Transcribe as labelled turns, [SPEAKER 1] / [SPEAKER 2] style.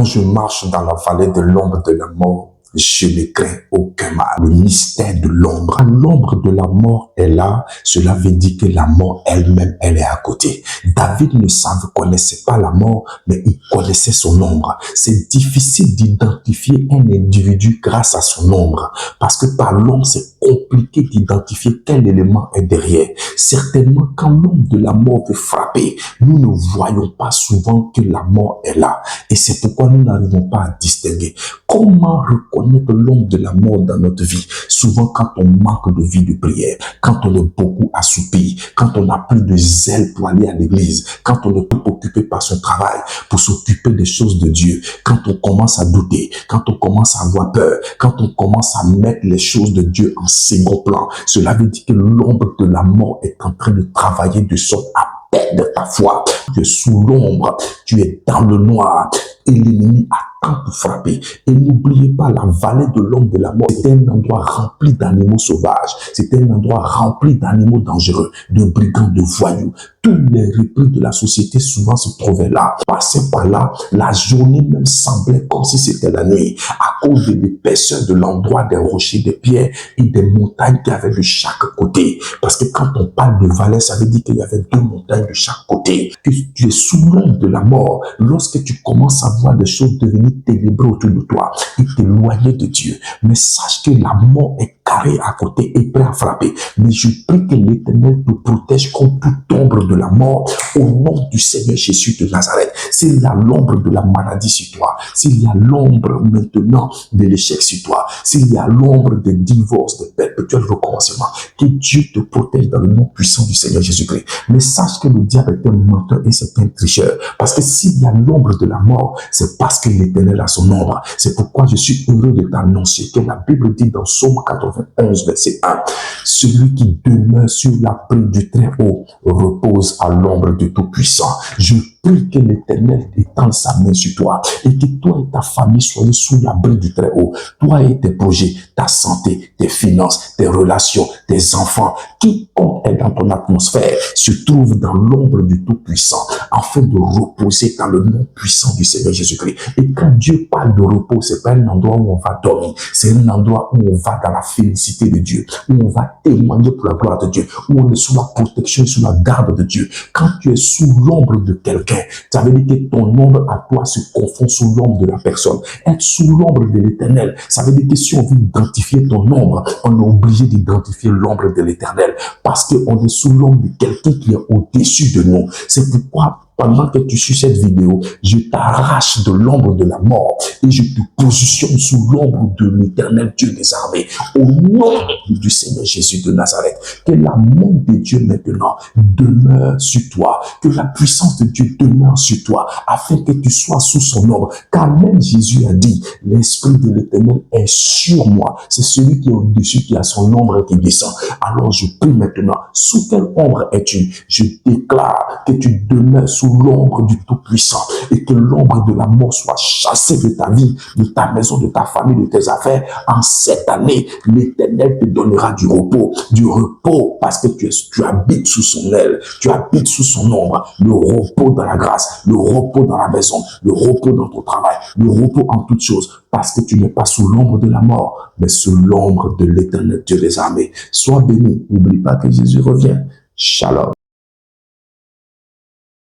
[SPEAKER 1] Quand je marche dans la vallée de l'ombre de la mort, je ne crains aucun mal. Le mystère de l'ombre. Quand l'ombre de la mort est là, cela veut dire que la mort elle-même, elle est à côté. David ne connaissait pas la mort, mais il connaissait son ombre. C'est difficile d'identifier un individu grâce à son ombre, parce que par l'ombre, c'est compliqué d'identifier quel élément est derrière. Certainement, quand l'ombre de la mort veut frapper, nous ne voyons pas souvent que la mort est là. Et c'est pourquoi nous n'arrivons pas à distinguer. Comment reconnaître l'ombre de la mort dans notre vie? Souvent, quand on manque de vie de prière, quand on est beaucoup assoupi, quand on n'a plus de zèle pour aller à l'église, quand on est trop occupé par son travail, pour s'occuper des choses de Dieu, quand on commence à douter, quand on commence à avoir peur, quand on commence à mettre les choses de Dieu en second plan, cela veut dire que l'ombre de la mort est en train de travailler de sorte à perdre ta foi. Tu es sous l'ombre, tu es dans le noir et l'ennemi attend pour frapper. Et n'oubliez pas, la vallée de l'ombre de la mort, c'est un endroit rempli d'animaux sauvages, c'est un endroit rempli d'animaux dangereux, de brigands, de voyous. Tous les repris de la société souvent se trouvaient là, passaient par là. La journée même semblait comme si c'était la nuit, à cause de l'épaisseur de l'endroit, des rochers, des pierres et des montagnes qu'il y avait de chaque côté. Parce que quand on parle de vallée, ça veut dire qu'il y avait deux montagnes de chaque côté. Que tu es sous l'ombre de la mort. Lorsque tu commences à voir des choses devenir ténébreuses autour de toi et t'éloigner de Dieu, mais sache que la mort est carrée à côté et prêt à frapper. Mais je prie que l'Éternel te protège contre toute ombre de la mort au nom du Seigneur Jésus de Nazareth. S'il y a l'ombre de la maladie sur toi, s'il y a l'ombre maintenant de l'échec sur toi, s'il y a l'ombre des divorces, de perpétuel recommencement, que Dieu te protège dans le nom puissant du Seigneur Jésus-Christ. Mais sache que le diable est un menteur et c'est un tricheur. Parce que s'il y a l'ombre de la mort, c'est parce que l'Éternel a son ombre. C'est pourquoi je suis heureux de t'annoncer que la Bible dit dans Psaume 91, verset 1, celui qui demeure sur l'abri du Très-Haut repose à l'ombre du Tout-Puissant. Je prie que l'Éternel étende sa main sur toi et que toi et ta famille soyez sous l'abri du Très-Haut. Toi et tes projets, ta santé, tes finances, tes relations, tes enfants, quiconque est dans ton atmosphère se trouve dans l'ombre du Tout-Puissant afin de reposer dans le nom puissant du Seigneur Jésus-Christ. Et quand Dieu parle de repos, c'est pas un endroit où on va dormir, c'est un endroit où on va dans la félicité de Dieu, où on va témoigner pour la gloire de Dieu, où on est sous la protection et sous la garde de Dieu. Quand tu es sous l'ombre de quelqu'un, ça veut dire que ton ombre à toi se confond sous l'ombre de la personne. Être sous l'ombre de l'Éternel, ça veut dire que si on veut identifier ton ombre, on est obligé d'identifier l'ombre de l'Éternel, parce qu'on est sous l'ombre de quelqu'un qui est au-dessus de nous. C'est pourquoi pendant que tu suis cette vidéo, je t'arrache de l'ombre de la mort et je te positionne sous l'ombre de l'Éternel Dieu des armées. Au nom du Seigneur Jésus de Nazareth, que la main de Dieu maintenant demeure sur toi, que la puissance de Dieu demeure sur toi, afin que tu sois sous son ombre. Car même Jésus a dit, l'Esprit de l'Éternel est sur moi. C'est celui qui est au-dessus, qui a son ombre et qui descend. Alors je prie maintenant, sous quelle ombre es-tu? Je déclare que tu demeures sous l'ombre du Tout-Puissant et que l'ombre de la mort soit chassée de ta vie, de ta maison, de ta famille, de tes affaires. En cette année, l'Éternel te donnera du repos parce que tu habites sous son aile, tu habites sous son ombre, le repos dans la grâce, le repos dans la maison, le repos dans ton travail, le repos en toutes choses, parce que tu n'es pas sous l'ombre de la mort, mais sous l'ombre de l'Éternel Dieu des armées. Sois béni, n'oublie pas que Jésus revient. Shalom.